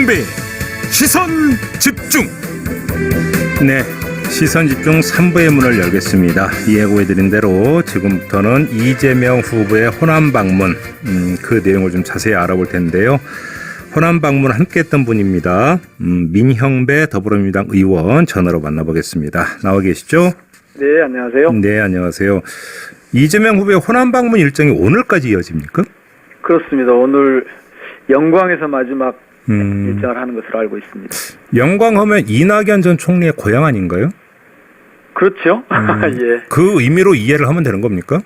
김종배 시선 집중. 네, 시선 집중 3부의 문을 열겠습니다. 예고해드린 대로 지금부터는 이재명 후보의 호남 방문, 그 내용을 좀 자세히 알아볼 텐데요. 호남 방문 함께했던 분입니다. 민형배 더불어민주당 의원 전화로 만나보겠습니다. 나와 계시죠? 네, 안녕하세요. 네, 안녕하세요. 이재명 후보의 호남 방문 일정이 오늘까지 이어집니까? 그렇습니다. 오늘 영광에서 마지막 일정을 하는 것으로 알고 있습니다. 영광하면 이낙연 전 총리의 고향 아닌가요? 그렇죠. 예. 그 의미로 이해를 하면 되는 겁니까?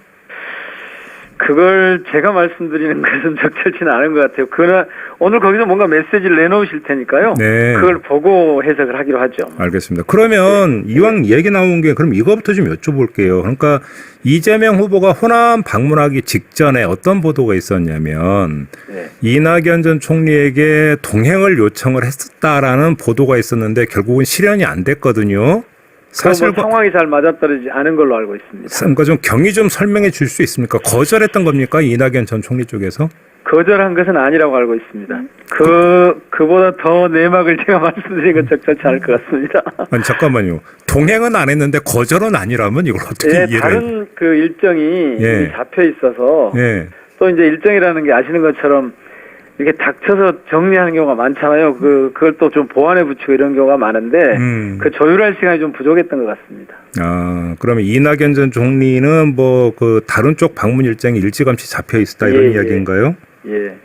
그걸 제가 말씀드리는 것은 적절치는 않은 것 같아요. 그러나 오늘 거기서 뭔가 메시지를 내놓으실 테니까요. 네. 그걸 보고 해석을 하기로 하죠. 알겠습니다. 그러면 이왕 얘기 나온 게 그럼 이거부터 좀 여쭤볼게요. 그러니까 이재명 후보가 호남 방문하기 직전에 어떤 보도가 있었냐면 네. 이낙연 전 총리에게 동행을 요청을 했었다라는 보도가 있었는데 결국은 실현이 안 됐거든요. 사실 뭐 상황이 잘 맞아떨어지지 않은 걸로 알고 있습니다. 그러니까 좀 경위 좀 설명해 줄 수 있습니까? 거절했던 겁니까? 이낙연 전 총리 쪽에서? 거절한 것은 아니라고 알고 있습니다. 그보다 더 내막을 제가 말씀드린 건 적절치 않을 것 같습니다. 아니 잠깐만요. 동행은 안 했는데 거절은 아니라면 이걸 어떻게 예, 이해를? 다른 그 일정이 예. 잡혀 있어서 예. 또 이제 일정이라는 게 아시는 것처럼 이렇게 닥쳐서 정리하는 경우가 많잖아요. 그걸 또 좀 보완해 붙이고 이런 경우가 많은데 그 조율할 시간이 좀 부족했던 것 같습니다. 아, 그러면 이낙연 전 총리는 뭐 그 다른 쪽 방문 일정이 일찌감치 잡혀 있었다 이런 예, 이야기인가요? 예.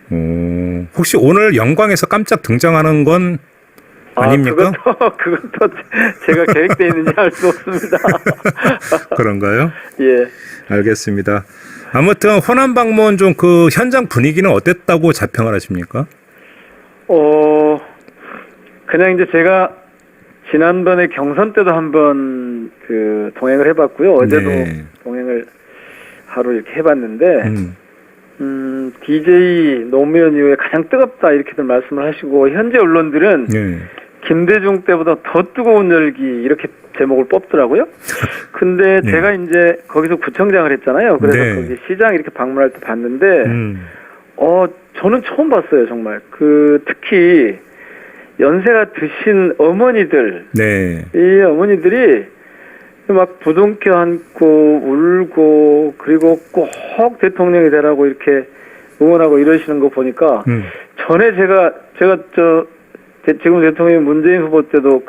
혹시 오늘 영광에서 깜짝 등장하는 건 아닙니까? 그것도 제가 계획되어 있는지 알 수 없습니다. 그런가요? 예. 알겠습니다. 아무튼 호남 방문 좀 그 현장 분위기는 어땠다고 자평을 하십니까? 그냥 이제 제가 지난번에 경선 때도 한번 그 동행을 해봤고요. 어제도 네. 동행을 하루 이렇게 해봤는데, DJ 노무현 이후에 가장 뜨겁다 이렇게들 말씀을 하시고, 현재 언론들은 네. 김대중 때보다 더 뜨거운 열기 이렇게 제목을 뽑더라고요. 근데 네. 제가 이제 거기서 구청장을 했잖아요. 그래서 네. 거기 시장 이렇게 방문할 때 봤는데, 저는 처음 봤어요, 정말. 특히 연세가 드신 어머니들, 네. 이 어머니들이 막 부둥켜 안고 울고 그리고 꼭 대통령이 되라고 이렇게 응원하고 이러시는 거 보니까 전에 제가 지금 대통령 문재인 후보 때도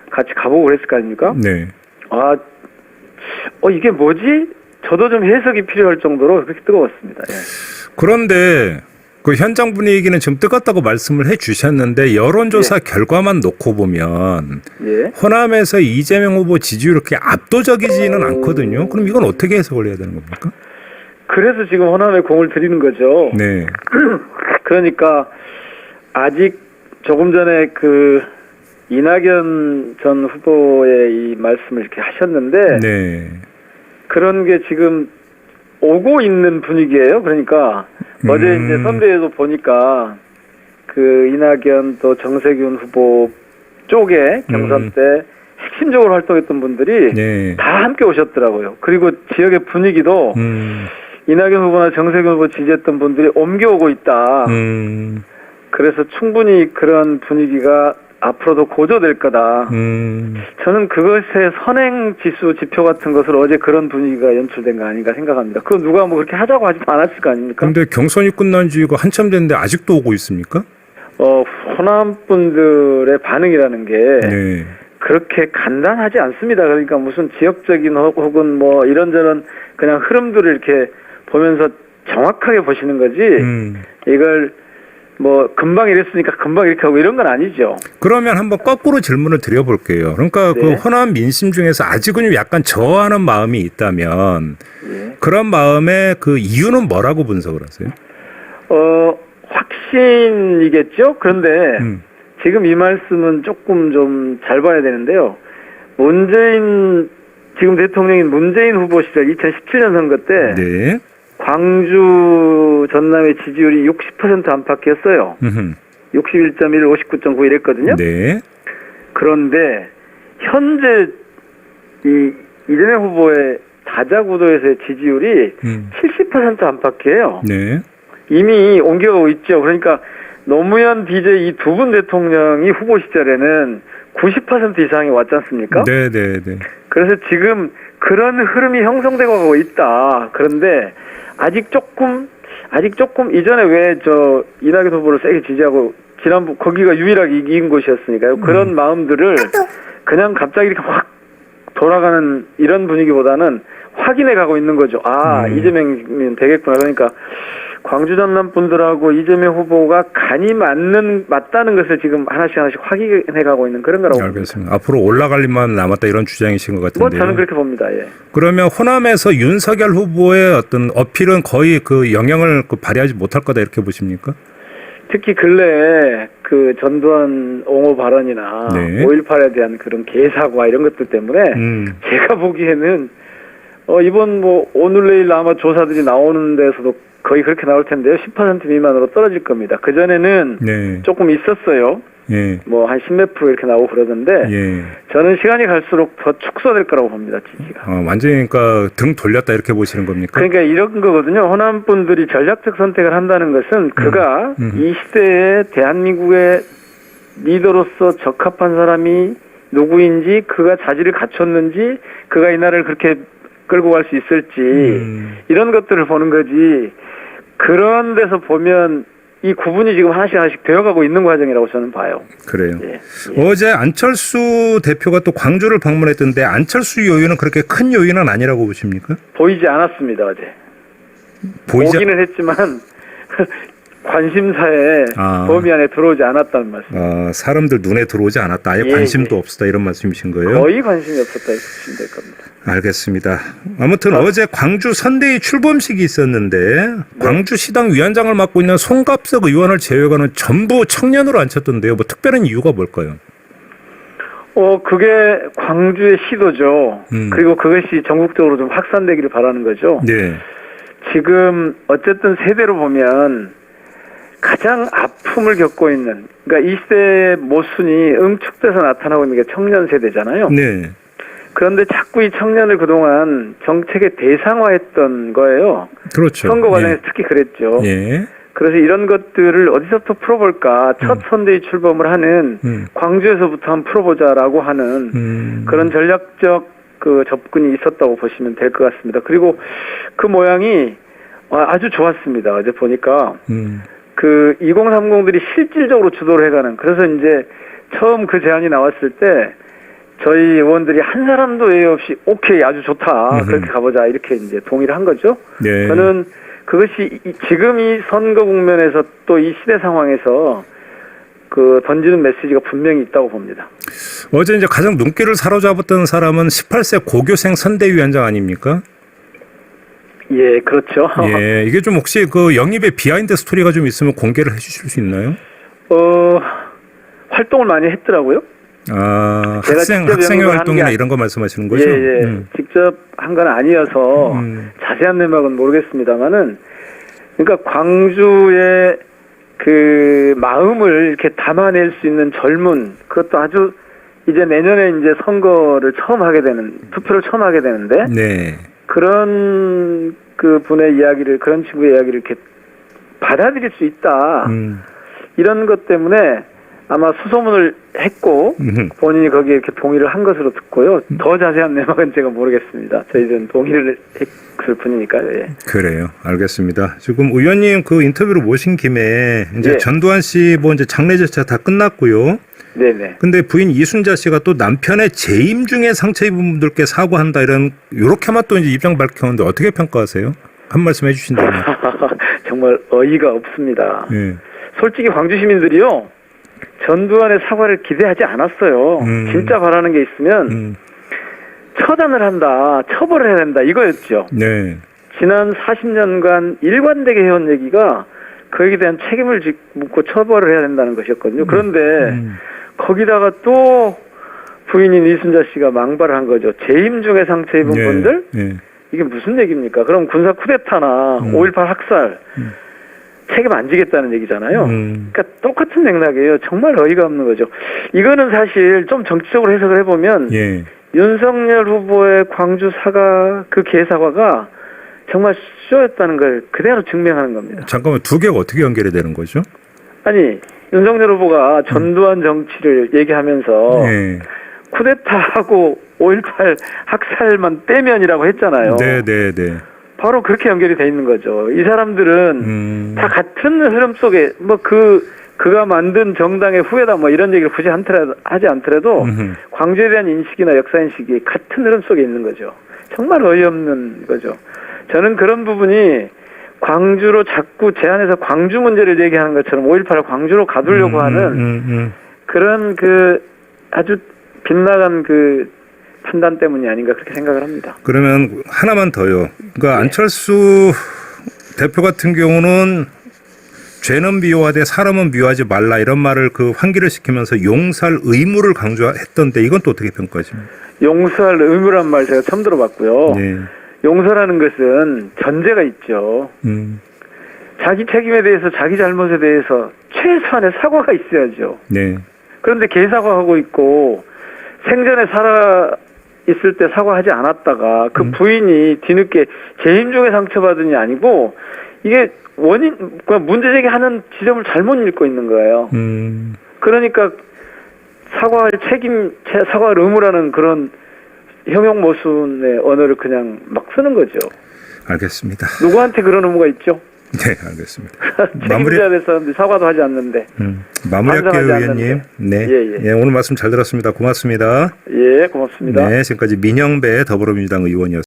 같이 가보고 그랬을 거 아닙니까? 네. 이게 뭐지? 저도 좀 해석이 필요할 정도로 그렇게 뜨거웠습니다. 예. 그런데 그 현장 분위기는 좀 뜨겁다고 말씀을 해 주셨는데 여론조사 결과만 놓고 보면 예. 호남에서 이재명 후보 지지율이 그렇게 압도적이지는 않거든요. 그럼 이건 어떻게 해석을 해야 되는 겁니까? 그래서 지금 호남에 공을 들이는 거죠. 네. 그러니까 아직 조금 전에 이낙연 전 후보의 이 말씀을 이렇게 하셨는데 네. 그런 게 지금 오고 있는 분위기예요. 그러니까 어제 이제 선대에도 보니까 이낙연 또 정세균 후보 쪽에 경선 때 핵심적으로 활동했던 분들이 네. 다 함께 오셨더라고요. 그리고 지역의 분위기도 이낙연 후보나 정세균 후보 지지했던 분들이 옮겨오고 있다. 그래서 충분히 그런 분위기가 앞으로도 고조될 거다. 저는 그것의 선행지수 지표 같은 것을 어제 그런 분위기가 연출된 거 아닌가 생각합니다. 그거 누가 뭐 그렇게 하자고 하지도 않았을 거 아닙니까? 근데 경선이 끝난 지가 한참 됐는데 아직도 오고 있습니까? 호남 분들의 반응이라는 게 네. 그렇게 간단하지 않습니다. 그러니까 무슨 지역적인 혹은 뭐 이런저런 그냥 흐름들을 이렇게 보면서 정확하게 보시는 거지 이걸 뭐 금방 이랬으니까 금방 이렇게 하고 이런 건 아니죠. 그러면 한번 거꾸로 질문을 드려볼게요. 그러니까 네. 그 호남 민심 중에서 아직은 약간 저하는 마음이 있다면 그런 마음의 그 이유는 뭐라고 분석을 하세요? 확신이겠죠. 그런데 지금 이 말씀은 조금 좀 잘 봐야 되는데요. 지금 대통령인 문재인 후보 시절 2017년 선거 때 네. 광주 전남의 지지율이 60% 안팎이었어요. 61.1, 59.9 이랬거든요. 네. 그런데 현재 이재명 후보의 다자구도에서의 지지율이 70% 안팎이에요. 네. 이미 옮겨가고 있죠. 그러니까 노무현, DJ 이 두 분 대통령이 후보 시절에는 90% 이상이 왔지 않습니까? 네네네. 그래서 지금 그런 흐름이 형성되고 가고 있다. 그런데 아직 조금 이전에 왜 저 이낙연 후보를 세게 지지하고 지난번 거기가 유일하게 이긴 곳이었으니까요. 그런 마음들을 그냥 갑자기 이렇게 확 돌아가는 이런 분위기보다는 확인해 가고 있는 거죠. 아, 이재명이면 되겠구나. 그러니까 광주 전남 분들하고 이재명 후보가 간이 맞다는 것을 지금 하나씩 확인해 가고 있는 그런 거라고 알겠습니다. 봅니다. 앞으로 올라갈 일만 남았다 이런 주장이신 것 같은데요. 뭐 저는 그렇게 봅니다. 예. 그러면 호남에서 윤석열 후보의 어떤 어필은 거의 그 영향을 발휘하지 못할 거다 이렇게 보십니까? 특히 근래에 그 전두환 옹호 발언이나 네. 5.18에 대한 그런 개사과 이런 것들 때문에 제가 보기에는 이번 뭐 오늘 내일 아마 조사들이 나오는 데서도 거의 그렇게 나올 텐데요. 10% 미만으로 떨어질 겁니다. 그전에는 네. 조금 있었어요. 예. 뭐 한 10몇 프로 이렇게 나오고 그러던데 예. 저는 시간이 갈수록 더 축소될 거라고 봅니다. 지지가. 완전히 그러니까 등 돌렸다 이렇게 보시는 겁니까? 그러니까 이런 거거든요. 호남 분들이 전략적 선택을 한다는 것은 그가 이 시대에 대한민국의 리더로서 적합한 사람이 누구인지, 그가 자질을 갖췄는지, 그가 이 나라를 그렇게 끌고 갈 수 있을지 이런 것들을 보는 거지. 그런 데서 보면 이 구분이 지금 하나씩 되어가고 있는 과정이라고 저는 봐요. 그래요. 예. 어제 안철수 대표가 또 광주를 방문했던데 안철수 요인은 그렇게 큰 요인은 아니라고 보십니까? 보이지 않았습니다, 어제. 보기는 했지만 관심사에 범위 안에 들어오지 않았다는 말씀. 사람들 눈에 들어오지 않았다. 아예 관심도 없었다 이런 말씀이신 거예요? 거의 관심이 없었다 보시면 될 겁니다. 알겠습니다. 아무튼 어제 광주 선대위 출범식이 있었는데 광주시당 위원장을 맡고 있는 송갑석 의원을 제외하고는 전부 청년으로 앉혔던데요. 뭐 특별한 이유가 뭘까요? 그게 광주의 시도죠. 그리고 그것이 전국적으로 좀 확산되기를 바라는 거죠. 네. 지금 어쨌든 세대로 보면 가장 아픔을 겪고 있는, 그러니까 이 시대의 모순이 응축돼서 나타나고 있는 게 청년 세대잖아요. 네. 그런데 자꾸 이 청년을 그동안 정책의 대상화했던 거예요. 그렇죠. 선거 과정에서 특히 그랬죠. 예. 그래서 이런 것들을 어디서부터 풀어볼까. 첫 선대위 출범을 하는 광주에서부터 한번 풀어보자라고 하는 그런 전략적 그 접근이 있었다고 보시면 될 것 같습니다. 그리고 그 모양이 아주 좋았습니다. 어제 보니까 그 2030들이 실질적으로 주도를 해가는. 그래서 이제 처음 그 제안이 나왔을 때 저희 의원들이 한 사람도 예의 없이 오케이 아주 좋다 그렇게 가보자 이렇게 이제 동의를 한 거죠. 네. 저는 그것이 지금 이 선거 국면에서 또 이 시대 상황에서 그 던지는 메시지가 분명히 있다고 봅니다. 어제 이제 가장 눈길을 사로잡았던 사람은 18세 고교생 선대위원장 아닙니까? 예, 그렇죠. 예, 이게 좀 혹시 그 영입의 비하인드 스토리가 좀 있으면 공개를 해주실 수 있나요? 활동을 많이 했더라고요. 학생회 활동이나 이런 거 말씀하시는 거죠? 예. 직접 한 건 아니어서 자세한 내막은 모르겠습니다만은, 그러니까 광주의 그 마음을 이렇게 담아낼 수 있는 젊은, 그것도 아주 이제 내년에 이제 선거를 처음 하게 되는, 투표를 처음 하게 되는데, 네. 그런 그 분의 이야기를, 그런 친구의 이야기를 이렇게 받아들일 수 있다. 이런 것 때문에 아마 수소문을 했고 본인이 거기에 이렇게 동의를 한 것으로 듣고요. 더 자세한 내막은 제가 모르겠습니다. 저희들은 동의를 했을 뿐이니까요. 예. 그래요. 알겠습니다. 지금 의원님 그 인터뷰를 모신 김에 이제 전두환 씨 뭐 이제 장례 절차 다 끝났고요. 네네. 근데 부인 이순자 씨가 또 남편의 재임 중에 상처 입은 분들께 사과한다 요렇게만 또 이제 입장 밝혔는데 어떻게 평가하세요? 한 말씀 해주신다면. 정말 어이가 없습니다. 예. 솔직히 광주 시민들이요. 전두환의 사과를 기대하지 않았어요. 진짜 바라는 게 있으면 처단을 한다, 처벌을 해야 된다 이거였죠. 네. 지난 40년간 일관되게 해온 얘기가 그에 대한 책임을 묻고 처벌을 해야 된다는 것이었거든요. 그런데 거기다가 또 부인인 이순자 씨가 망발을 한 거죠. 재임 중에 상처 입은 분들? 이게 무슨 얘기입니까? 그럼 군사 쿠데타나 5.18 학살 책임 안 지겠다는 얘기잖아요. 그러니까 똑같은 맥락이에요. 정말 어이가 없는 거죠. 이거는 사실 좀 정치적으로 해석을 해보면 윤석열 후보의 광주 사과, 그 개사과가 정말 쇼였다는 걸 그대로 증명하는 겁니다. 잠깐만, 두 개가 어떻게 연결이 되는 거죠? 아니 윤석열 후보가 전두환 정치를 얘기하면서 네. 쿠데타하고 5.18 학살만 떼면이라고 했잖아요. 네, 네, 네. 바로 그렇게 연결이 돼 있는 거죠. 이 사람들은 다 같은 흐름 속에 뭐 그가 만든 정당의 후예다 뭐 이런 얘기를 굳이 하지 않더라도 광주에 대한 인식이나 역사 인식이 같은 흐름 속에 있는 거죠. 정말 어이없는 거죠. 저는 그런 부분이 광주로 자꾸 제안해서 광주 문제를 얘기하는 것처럼 5.18을 광주로 가두려고 하는 그런 그 아주 빗나간 그 판단 때문이 아닌가 그렇게 생각을 합니다. 그러면 하나만 더요. 그러니까 네. 안철수 대표 같은 경우는 죄는 미워하되 사람은 미워하지 말라 이런 말을 그 환기를 시키면서 용서할 의무를 강조했던데 이건 또 어떻게 평가하십니까? 용서할 의무란 말 제가 처음 들어봤고요. 네. 용서라는 것은 전제가 있죠. 자기 책임에 대해서 자기 잘못에 대해서 최소한의 사과가 있어야죠. 네. 그런데 개사과하고 있고 생전에 살아 있을 때 사과하지 않았다가 그 부인이 뒤늦게 재임종에 상처받은이 아니고 이게 원인 문제 제기하는 지점을 잘못 읽고 있는 거예요. 그러니까 사과할 책임, 사과할 의무라는 그런 형용 모순의 언어를 그냥 막 쓰는 거죠. 알겠습니다. 누구한테 그런 의무가 있죠? 네, 알겠습니다. 책임져야 될 사람들이 사과도 하지 않는데. 마무리할게요, 반성하지 의원님. 네. 예. 예, 오늘 말씀 잘 들었습니다. 고맙습니다. 예, 고맙습니다. 네, 지금까지 민영배 더불어민주당 의원이었습니다.